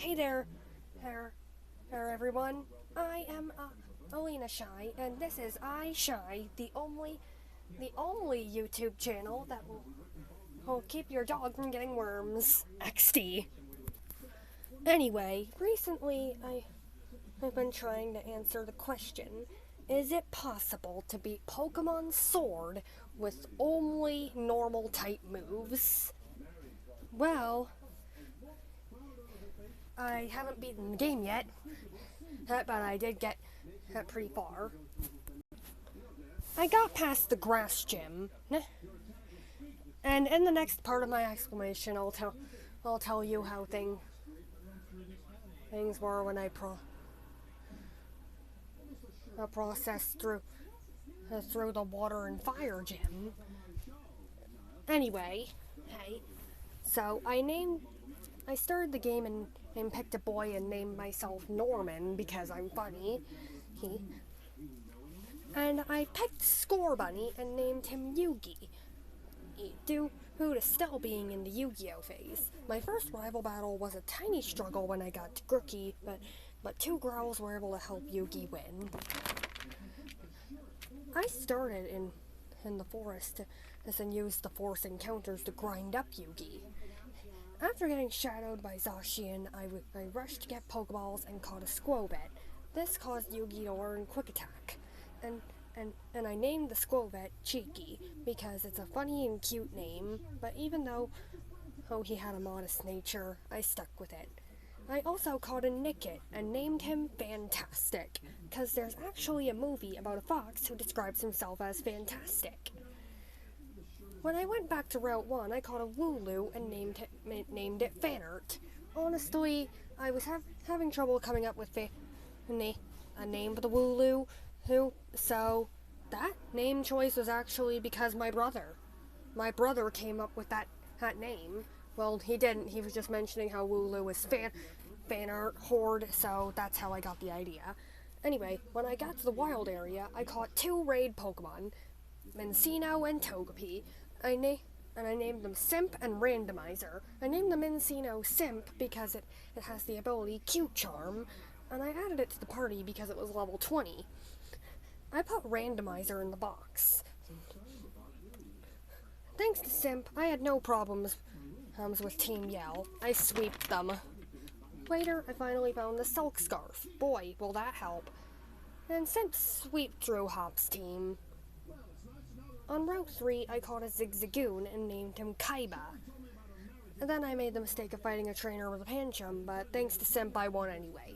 Hey there, everyone. I am Alina Shy, and this is I Shy, the only YouTube channel that will keep your dog from getting worms. XD. Anyway, recently I've been trying to answer the question: is it possible to beat Pokemon Sword with only normal type moves? Well, I haven't beaten the game yet, but I did get pretty far. I got past the grass gym, and in the next part of my explanation, I'll tell you how things were when I processed through the water and fire gym. Anyway, hey, so I started the game and picked a boy and named myself Norman because I'm funny. He and I picked Scorbunny and named him Yugi, due to still being in the Yu-Gi-Oh phase. My first rival battle was a tiny struggle when I got to Grookey, but two Growls were able to help Yugi win. I started in the forest and used the force encounters to grind up Yugi. After getting shadowed by Zacian, I rushed to get Pokeballs and caught a Squobet. This caused Yugi to learn Quick Attack, and I named the Squobet Cheeky because it's a funny and cute name, but even though he had a modest nature, I stuck with it. I also caught a Nickit and named him Fantastic, because there's actually a movie about a fox who describes himself as fantastic. When I went back to Route 1, I caught a Wooloo and named it Fanart. Honestly, I was having trouble coming up with a name for the Wooloo, so that name choice was actually because my brother came up with that name. Well, he didn't. He was just mentioning how Wooloo is Fanart Horde, so that's how I got the idea. Anyway, when I got to the wild area, I caught two raid Pokemon, Minccino and Togepi. I named them Simp and Randomizer. I named the Minccino Simp because it has the ability Cute Charm, and I added it to the party because it was level 20. I put Randomizer in the box. Thanks to Simp, I had no problems with Team Yell. I sweeped them. Later, I finally found the Silk Scarf. Boy, will that help. And Simp sweeped through Hop's team. On Route 3, I caught a Zigzagoon and named him Kaiba. And then I made the mistake of fighting a trainer with a Pancham, but thanks to Simp, I won anyway.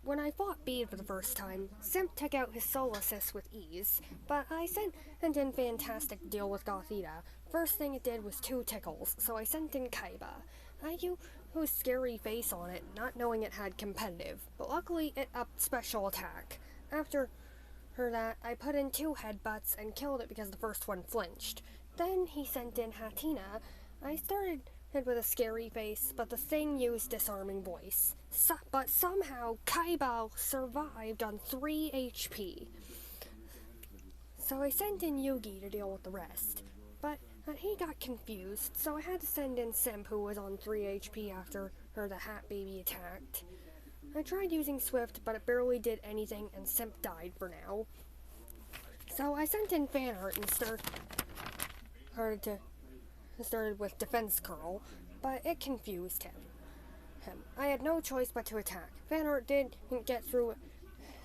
When I fought Bede for the first time, Simp took out his Soul Assist with ease, but I sent in Fantastic to deal with Gothita. First thing it did was 2 tickles, so I sent in Kaiba. I used Scary Face on it, not knowing it had competitive, but luckily it upped special attack. After that, I put in 2 headbutts and killed it because the first one flinched. Then he sent in Hatina. I started with a Scary Face, but the thing used Disarming Voice. But somehow, Kaiba survived on 3 HP. So I sent in Yugi to deal with the rest. But he got confused, so I had to send in Simp, who was on 3 HP after the Hat Baby attacked. I tried using Swift, but it barely did anything, and Simp died for now. So I sent in Fanart and started with Defense Curl, but it confused him. I had no choice but to attack. Fanart didn't get through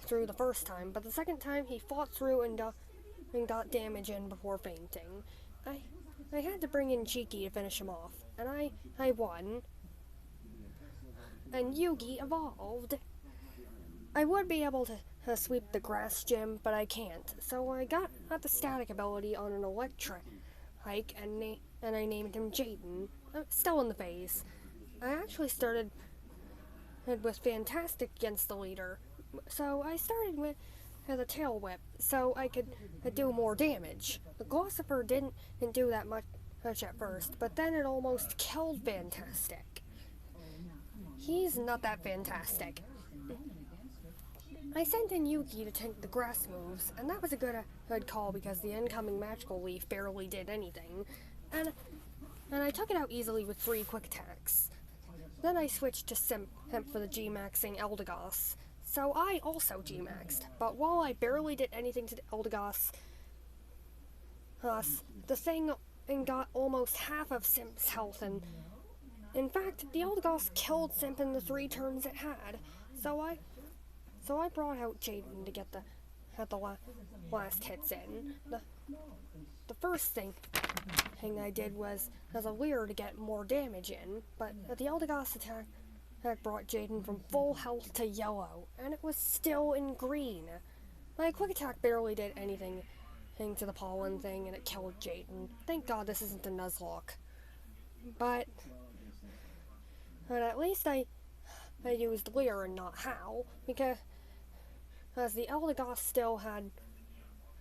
the first time, but the second time he fought through and got damage in before fainting. I had to bring in Cheeky to finish him off, and I won. And Yugi evolved. I would be able to sweep the grass gym, but I can't, so I got the static ability on an electric hike, and I named him Jaden. Still in the phase. I actually started with Fantastic against the leader, so I started with a Tail Whip, so I could do more damage. The Glossifer didn't do that much at first, but then it almost killed Fantastic. He's not that fantastic. I sent in Yugi to tank the grass moves, and that was a good call because the incoming Magical Leaf barely did anything. And and I took it out easily with 3 quick attacks. Then I switched to Hemp for the G-maxing Eldegoss, so I also G-maxed, but while I barely did anything to the Eldegoss, the thing got almost half of Simp's health, and in fact, the Eldegoss killed Simp in the 3 turns it had, so I brought out Jaden to get the last hits in. The first thing I did was as a lure to get more damage in, but the Eldegoss attack brought Jaden from full health to yellow, and it was still in green. My quick attack barely did anything to the pollen thing, and it killed Jaden. Thank God this isn't a Nuzlocke. But at least I used Leer and not Howl, because as the Eldegoss still had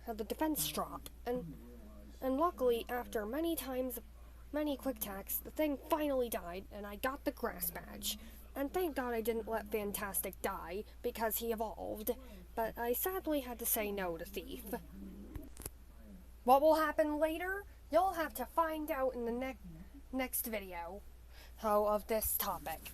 the defense drop, and luckily after many quick attacks, the thing finally died, and I got the grass badge. And thank God I didn't let Fantastic die, because he evolved, but I sadly had to say no to Thief. What will happen later? You'll have to find out in the next video of this topic.